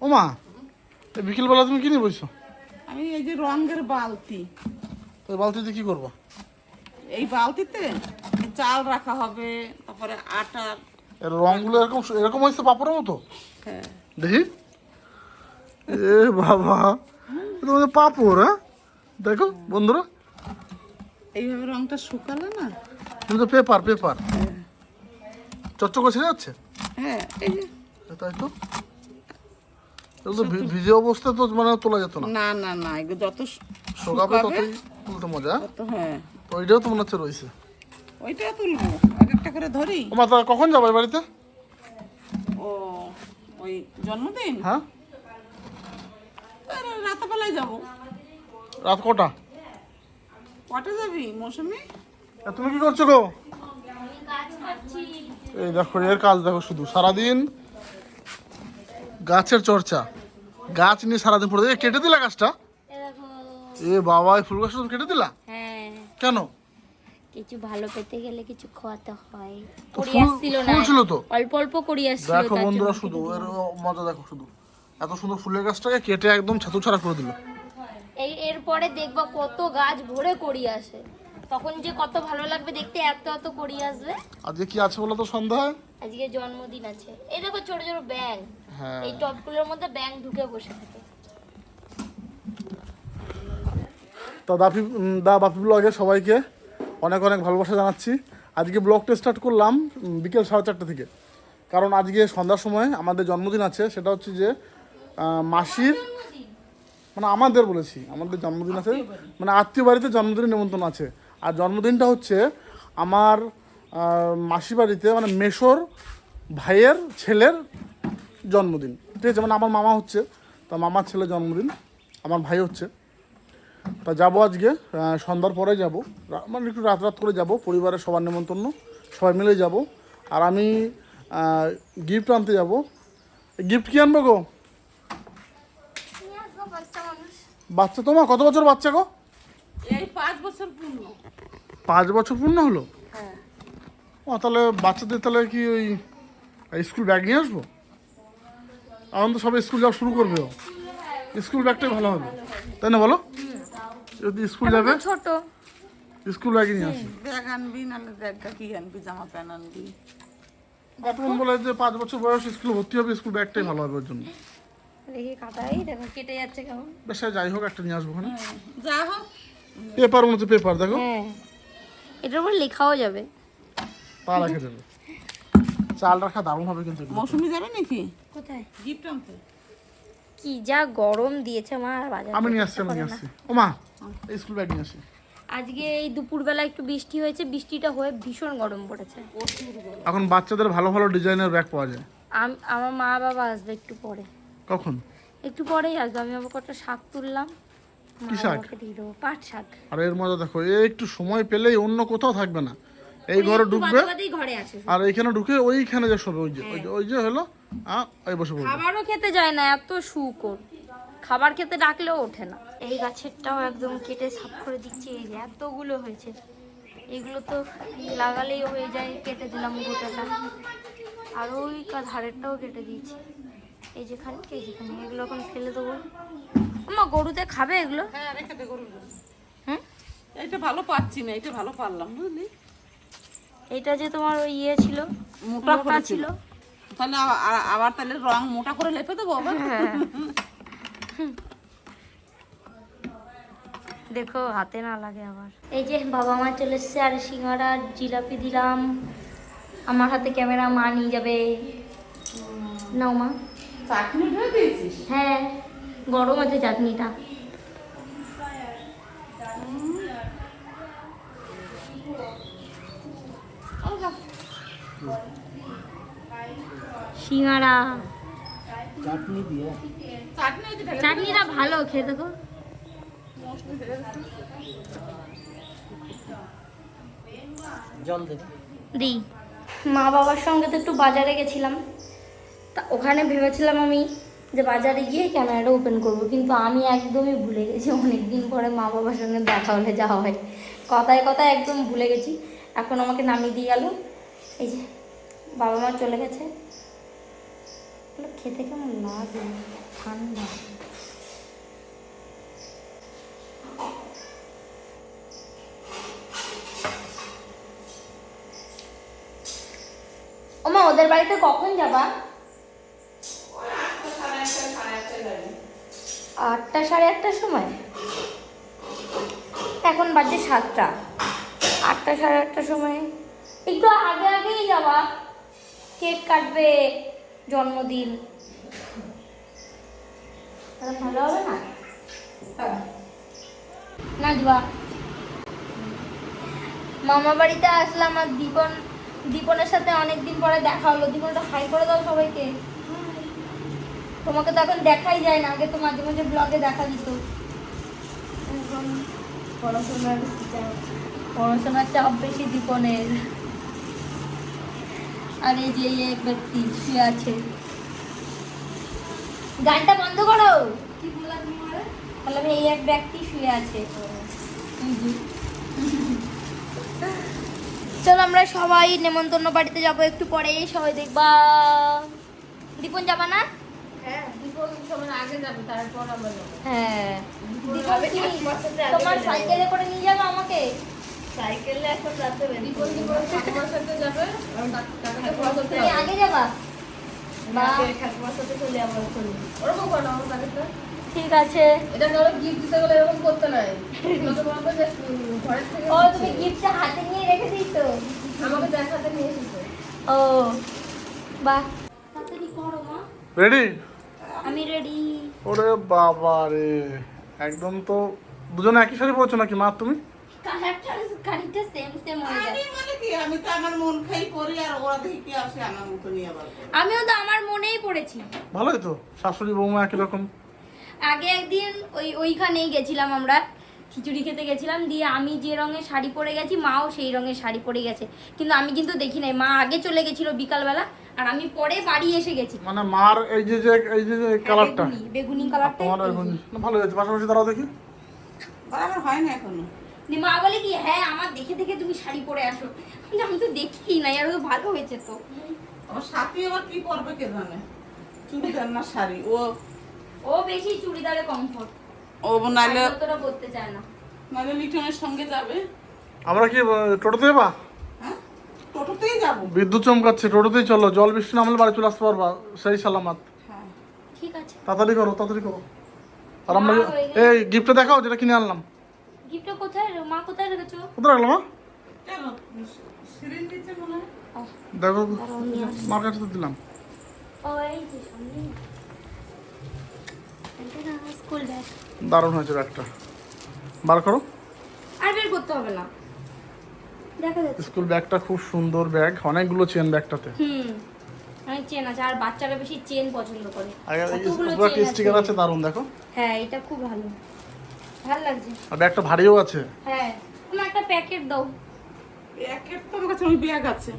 ও মা, বিকেলবেলা তুমি কি নিয়ে বসছো? আমি এই যে রঙের বালতি, তো এই বালতিতে কি করবো? এই বালতিতে চাল রাখা হবে, তারপরে আটা। এর রঙগুলো এরকম এরকম হয়েছে পাপড়ের মতো। হ্যাঁ, দেখি। এ বাবা, তোমাদের পাপড়। হ্যাঁ, দেখো বন্ধুরা, এইভাবে রংটা শুকালে না। কিন্তু পেপার পেপার চকচক করে ছেড়ে যাচ্ছে। হ্যাঁ, এই যে তাই তো, এগুলো তো ভিজে অবস্থায় তো মানে তোলা যেত না। না না না, এগুলো যত শোকাবে ততই তুলতে মজা। হ্যাঁ, তো ওইটাও তো মনে হচ্ছে রয়েছে। ওইটা তুলবো, এক একটা করে ধরি। ও মা, তা কখন যাবো এই বাড়িতে? ও, ওই জন্মদিন? হ্যাঁ, রাতেবেলায় যাবো। রাত কটা? কটা যাবি মৌসুমি? তুমি কি করছো গো? এই দেখো, এর কাজ দেখো, শুধু সারাদিন গাছের চর্চা, গাছ নিয়ে সারাদিন পড়ে। কেটে দিলা গাছটা? এ বাবা, এই ফুল গাছটা তুমি কেটে দিলা? হ্যাঁ, কেন? কিছু ভালো পেতে গেলে কিছু খাওয়াতে হয়। তো করি ফুল আসছিল না, ফুল ছিল তো। অল্প অল্প করি আসছিল। দেখো বন্ধুরা, শুধু এর মজা দেখো, শুধু এত সুন্দর ফুলের গাছটাকে কেটে একদম ছাতু ছাড়া করে দিল। এরপরে দেখবা কত গাছ ভরে করি আসে, তখন যে কত ভালো লাগবে দেখতে, এত এত করি আসবে। আজকে কি আছে বলো তো সন্ধ্যায়? আজকে জন্মদিন আছে। এই দেখো ছোট ছোট ব্যাঙ, হ্যাঁ, এই টবগুলোর মধ্যে ব্যাঙ ঢুকে বসে থাকে। তো বাপি ব্লগে সবাইকে অনেক অনেক ভালোবাসা জানাচ্ছি। আজকে ব্লগটা স্টার্ট করলাম বিকেল 4:30 থেকে, কারণ আজকে সন্ধ্যার সময় আমাদের জন্মদিন আছে। সেটা হচ্ছে যে মাসির, মানে আমাদের বলেছি, আমাদের জন্মদিন আছে, মানে আত্মীয় বাড়িতে জন্মদিনের নিমন্ত্রণ আছে। আর জন্মদিনটা হচ্ছে আমার মাসি বাড়িতে, মানে মেশোর ভাইয়ের ছেলের জন্মদিন। ঠিক আছে, মানে আমার মামা হচ্ছে, তা মামার ছেলের জন্মদিন, আমার ভাই হচ্ছে। তা যাবো আজকে সন্ধ্যার পরে যাব, মানে একটু রাত রাত করে যাব, পরিবারের সবার নেমন্তন্ন, সবাই মিলে যাব। আর আমি গিফট আনতে যাব। গিফট কি আনবো গো? বাচ্চা তোমার কত বছর বাচ্চা গো? এই 5 বছর পূর্ণ। 5 বছর পূর্ণ হলো? হ্যাঁ। ও, তাহলে বাচ্চাদের তাহলে কি ওই স্কুল ব্যাগ নিয়ে আসবো? এখন তো সবাই স্কুল যাওয়া শুরু করবে, স্কুল ব্যাগটাই ভালো হবে, তাই না বলো? যদি স্কুল যাবে ছোট স্কুল ব্যাগই নিয়ে আসি। ব্যাগ আনবি, নাহলে ব্যাগটা কি আনবি, জামা প্যান্ট আনবি। তখন বলে যে 5 বছর বয়স স্কুল ভর্তি হবে, স্কুল ব্যাগটাই ভালো হবে ওর জন্য। দেখি কাটাই দেখো কেটে যাচ্ছে কেমন। বেশ, যাই হোক, একটা নিয়ে আসবো। ওখানে যা হোক, পেপার মনে হচ্ছে, পেপার দেখো, হ্যাঁ, এটার উপর লেখাও যাবে। তা রেখে দেবে। চাল রাখা দারুণ হবে কিন্তু। মৌসুমি যাবে নাকি কোথায়? গিফট আনতে? কি যা গরম দিয়েছে মা, বাজার আমি নিয়ে যেতে আসছি, আমি পারে নিয়ে না। আসছি। ও মা, এই স্কুল ব্যাগ নিয়ে আসি। আজকে এই দুপুরবেলা একটু বৃষ্টি হয়েছে, বৃষ্টিটা হয়ে ভীষণ গরম পড়েছে। এখন বাচ্চাদের ভালো ভালো ডিজাইনের ব্যাগ পাওয়া যায়। আমার মা বাবা আসবে একটু পরে, কখন? একটু পরেই আসবে। আমি আবার কটা শাক তুললাম, মা কি শাক? বাবাকে দিয়ে দেবো, পাট শাক। আর এর মজা দেখো, একটু সময় পেলেই অন্য কোথাও থাকবে না, এই ঘরে ঢুকবে, বাদে বাদেই ঘরে আসে। আর এইখানে ঢুকে ওইখানে যে শোবে, ওই যে হলো এই বসে পড়বে। খাবারও খেতে যায় না, এত শুকর, খাবার খেতে ডাকলেও ওঠে না। এই গাছেরটাও একদম কেটে সাফ করে দিচ্ছি। এই যে এতগুলো হয়েছে, এগুলো তো লাগালেই হয়ে যায়, কেটে দিলাম গোটাটা। আর ওই ধারেরটাও কেটে দিয়েছি। এই যেখানে এগুলো এখন ফেলে দেবো। আমার গরুতে খাবে এগুলো? হ্যাঁ, রেখে দে গরুর। হুম, এটা ভালো পাচ্ছি না, এটা ভালো পারলাম, বুঝলি? এটা যে তোমার ওই ইয়ে ছিল, মোটা মোটা ছিল। তাহলে আবার তাহলে রং মোটা করে লেপে দেবো আবার। হ্যাঁ। দেখো হাতে না লাগে আবার। এই যে বাবা মা চলে এসছে, আর সিঙ্গাড়া আর জিলাপি দিলাম। আমার হাতে ক্যামেরা, মা নিয়ে যাবে। নাও মা। চাটনি ঢেলে দিয়েছিস? হ্যাঁ, গরম আছে চাটনিটা। সিঙ্গাড়া চাটনি দিয়ে চাটনিটা ভালো, খেয়ে দেখো। জল দে। দিই। মা বাবার সঙ্গে তো একটু বাজারে গেছিলাম, তা ওখানে ভেবেছিলাম আমি যে বাজারে গিয়ে ক্যামেরাটা ওপেন করব, কিন্তু আমি একদমই ভুলে গেছি। অনেকদিন পরে মা বাবার সঙ্গে দেখা হলে যাওয়া হয়, কথায় কথায় একদম ভুলে গেছি। এখন আমাকে নামিয়ে দিয়ে গেল। এই যে বাবা মা চলে গেছে, খেতে কেমন লাগে, ঠান্ডা। ওমা ওদের বাড়িতে কখন যাবা? 8টা 8:30টার সময়। এখন বাজে 7টা, 8টা 8:30টার সময় একটু আগে আগেই যাবা, কেক কাটবে, জন্মদিন, ভালো হবে না? নাচবা। মামা বাড়িতে আসলাম আর দীপনের সাথে অনেকদিন পরে দেখা হলো। দীপনটা হাই করে দাও সবাইকে। তোমাকে তো এখন দেখাই যায় না, আগে তো মাঝে মাঝে ব্লগে দেখা দিত। এখন পড়াশোনার চাপ বেশি দীপনের। আর এই যে এক ব্যক্তি শুয়ে আছে। গানটা বন্ধ করো। কি বললাম তুমি? বললাম এই এক ব্যক্তি শুয়ে আছে। চলো আমরা সবাই নেমন্তন্ন বাড়িতে যাবো একটু পরে, সবাই দেখবা। দীপন যাবা না? হ্যাঁ, দীপন সবার আগে যাবে, তারপর আমরা যাবো। হ্যাঁ, দীপন কি তোমার সাইকেলে করে নিয়ে যাবে আমাকে? সাইকেলে এখন রাতে দীপন ঠাকুমার সাথে যাবে, তাকে ফলো করতে তুমি হবে। আগে যাবা? বা ঠাকুমার সাথে চলে আমরা চলি। ওরকম করো আমার বাড়িতে। ঠিক আছে। এটা কারো গিফট দিতে গেলে এরকম করতে নাই। যত বলবো যে ঘরের থেকে ও তুমি গিফটটা হাতে নিয়ে রেখে দিয়েছো? আমাকে দেখাতে নিয়ে এসেছে। ও বাহ, তাড়াতাড়ি করো মা। রেডি? আমি রেডি। ওরে বাবা রে, একদম তো দুজনে একই শাড়ি পরছো নাকি মা তুমি? কালারটা সেম হয়ে যায়। আমি মানে কি, আমি তো আমার মন খাই করি, আর ওরা দেখি কি আসে আমার মতো নিয়ে আবার করে। আমিও তো আমার মনেই পড়েছি। ভালোই তো, শাশুড়ি বৌমা একই রকম। আগে একদিন ওইখানেই গেছিলাম আমরা, খিচুড়ি খেতে গেছিলাম, দিয়ে আমি যে রঙের শাড়ি পরে গেছি মাও সেই রঙের শাড়ি পরে গেছে, কিন্তু আমি কিন্তু দেখি নাই। মা আগে চলে গেছিল বিকালবেলা, আর আমি পরে বাড়ি এসে গেছি। মানে মার এই যে কালারটা, বেগুনি কালারটা তোমার ভালো হয়েছে। পাশাপাশি দাঁড়াও দেখি। বরাবর হয় না এখনো। মা বলে কি, হ্যাঁ আমার দেখে দেখে তুমি শাড়ি পরে আসো। আমি তো দেখি নাই, আর তো ভালো হয়েছে তো। আমার সাথী আবার কি পরবে কে জানে, চুড়িদার না শাড়ি। ও বেশি চুড়িদারে কমফোর্ট, ও নাইলে অতটা পরতে চায় না। নাইলে লিটনের সঙ্গে যাবে। আমরা কি টোটোতে যাবা? হ্যাঁ, টোটোতেই যাবো। বিদ্যুৎ চমকাচ্ছে, টোটোতেই চলো। জল বৃষ্টি নামলে বাড়ি চলে আসতে পারবা সেই সালামাত। হ্যাঁ, ঠিক আছে, তাড়াতাড়ি করো, তাড়াতাড়ি করো। আর আমরা মা হয়ে গেছে। এই গিফটটা দেখাও যেটা কিনে আনলাম। গিফটটা কোথায় মা, কোথায় রেখেছো? কোথায় রাখলাম মা? কেন সিঁড়ির নিচে মনে হয়। দেখো, মার কাছে তো দিলাম। ও এই যে সামনে। এটা না স্কুল ব্যাগ। দারুণ হয়েছে ব্যাগটা, বার করো। আর বের করতে হবে না, দেখা যাচ্ছে। স্কুল ব্যাগটা খুব সুন্দর ব্যাগ, অনেকগুলো চেন ব্যাগটাতে। অনেক চেন আছে, আর বাচ্চারা বেশি চেন পছন্দ করে। আর এই কতগুলো উপরে চেন স্টিকার আছে। আছে, দারুণ দেখো। হ্যাঁ এটা খুব ভালো, ভালো লাগছে। আর ব্যাগটা ভারীও আছে। হ্যাঁ, আমার একটা প্যাকেট দাও। প্যাকেট তো আমার কাছে ওই ব্যাগ আছে।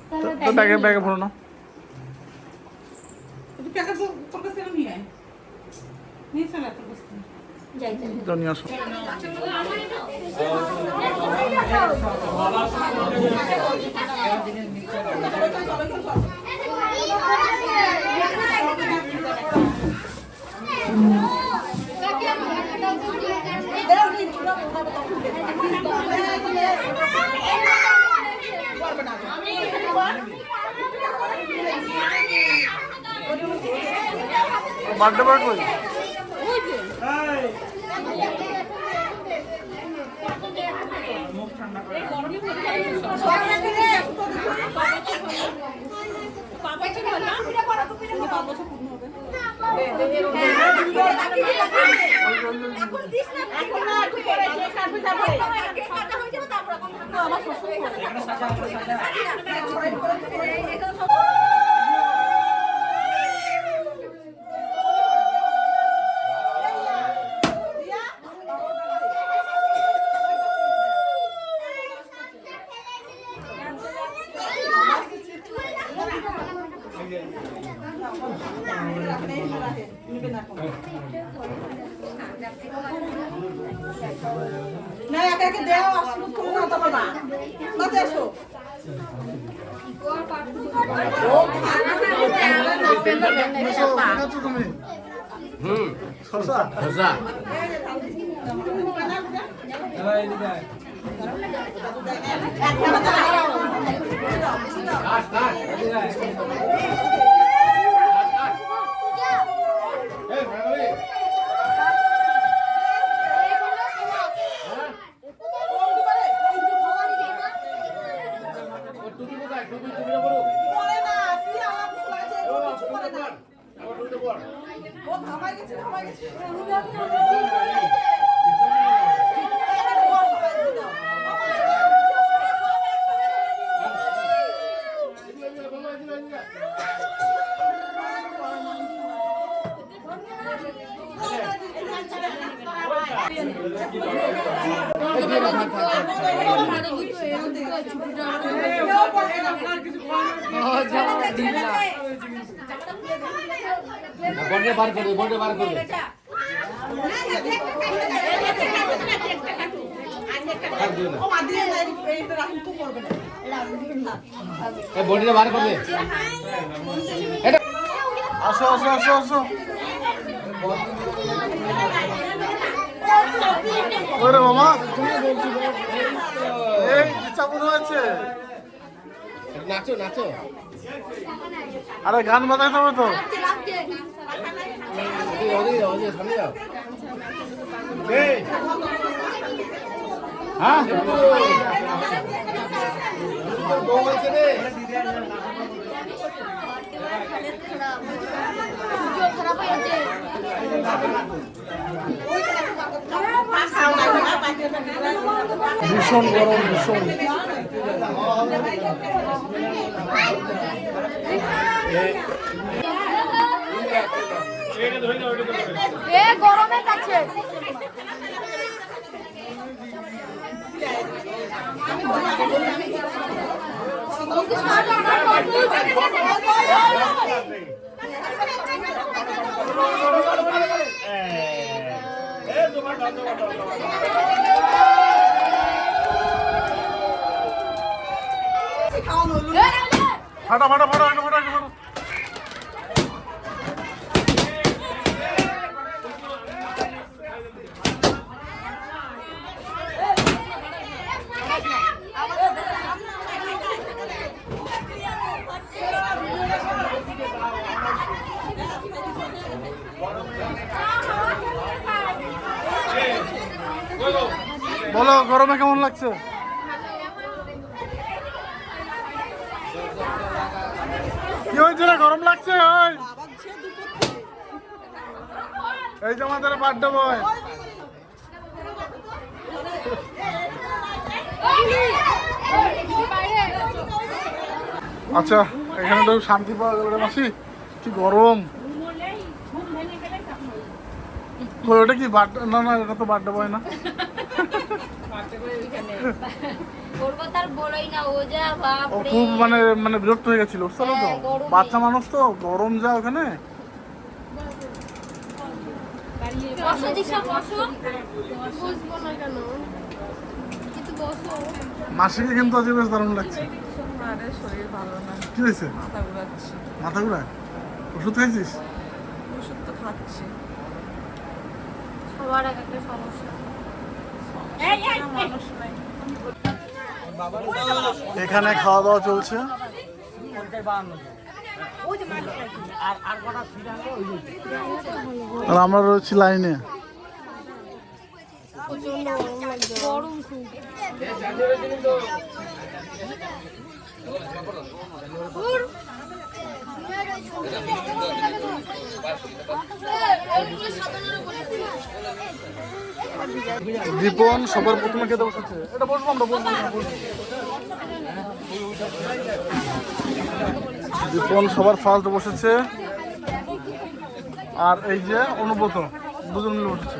তাহলে তো ব্যাগে ব্যাগে ভরো না। তুই প্যাকেট তো তোর কাছে নিয়ে আয়, নিয়ে চলে তোর কাছে। যাই তাহলে। যাও নিয়ে আসো। বার্থডে বয় কই? না একা একা দেও, আসলে তুমি না দাও না। কত আসো? ও তুমি শশা বন্ডে বার করে বন্ডে বার করবে আসো আসো আসো আসো ওরে মামা এই ইচ্ছা মনে হচ্ছে নাচো নাচো আরে গান বাজাইতে হবে তো সামনে যাও হ্যাঁ বউ বলছে রে ভীষণ গরম ভীষণ গরমের কাছে ফাটা ফাটা ফাটা ফাটা ফাটা ফাটা বলো গরমে কেমন লাগছে কি হয়েছে রে গরম লাগছে ওই এই যে আমাদের বার্থডে বয় আচ্ছা এখানে তো শান্তি পাওয়া গেল রে মাসি কি গরম ওটা কি বার্থডে না না এটা তো বার্থডে বয় না ও খুব মানে মানে বিরক্ত হয়ে গেছিল বুঝতে তো বাচ্চা মানুষ তো গরম যা ওখানে মাসিকে কিন্তু আজ বেশ দারুণ লাগছে শরীর ভালো না, কি হয়েছে মাথা ঘুরাচ্ছে। মাথা ঘুরায় ওষুধ খাইছিস ওষুধ তো খাচ্ছি। সবার এক একটা সমস্যা। মানুষ নাই। এখানে খাওয়া দাওয়া চলছে আর আমরা রয়েছি লাইনে গরম খুব। দীপন সবার প্রথমে খেতে বসেছে এটা বসবো আমরা বসবো দীপন সবার ফার্স্ট বসেছে আর এই যে অনুব্রত দুজন মিলে বসেছে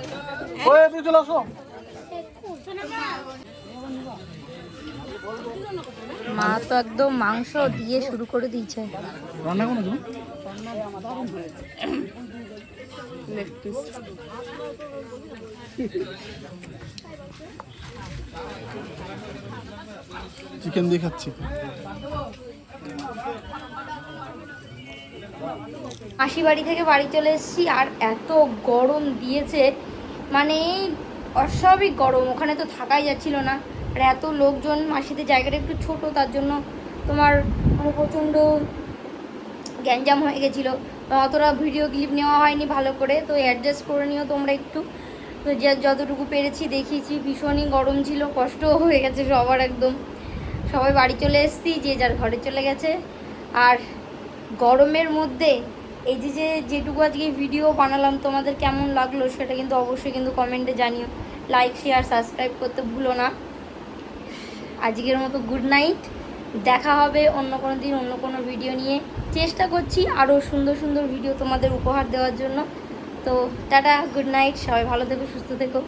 ওই তুই চলে আসো মা তো একদম মাংস দিয়ে শুরু করে দিয়েছে রান্না কোনো তুমি চিকেন দিয়ে খাচ্ছি মাসি বাড়ি থেকে বাড়ি চলে এসেছি, আর এত গরম দিয়েছে, মানে অস্বাভাবিক গরম, ওখানে তো থাকাই যাচ্ছিল না। আর এত লোকজন, মাসিদের জায়গাটা একটু ছোট, তার জন্য তোমার মানে প্রচণ্ড গ্যাঞ্জাম হয়ে গেছিলো। অতটা ভিডিও ক্লিপ নেওয়া হয়নি ভালো করে, তো অ্যাডজাস্ট করে নিও তোমরা একটু। তো যতটুকু পেরেছি দেখিয়েছি। ভীষণই গরম ছিল, কষ্টও হয়ে গেছে সবার একদম। সবাই বাড়ি চলে এসেছি, যে যার ঘরে চলে গেছে। আর গরমের মধ্যে এই যেটুকু আজকে ভিডিও বানালাম তোমাদের কেমন লাগলো সেটা কিন্তু অবশ্যই কিন্তু কমেন্টে জানিও। লাইক, শেয়ার, সাবস্ক্রাইব করতে ভুলো না। আজকের মতো গুড নাইট, দেখা হবে অন্য কোনো দিন অন্য কোনো ভিডিও নিয়ে। চেষ্টা করছি আরও সুন্দর সুন্দর ভিডিও তোমাদের উপহার দেওয়ার জন্য। তো টাটা, গুড নাইট, সবাই ভালো থেকো, সুস্থ থেকো।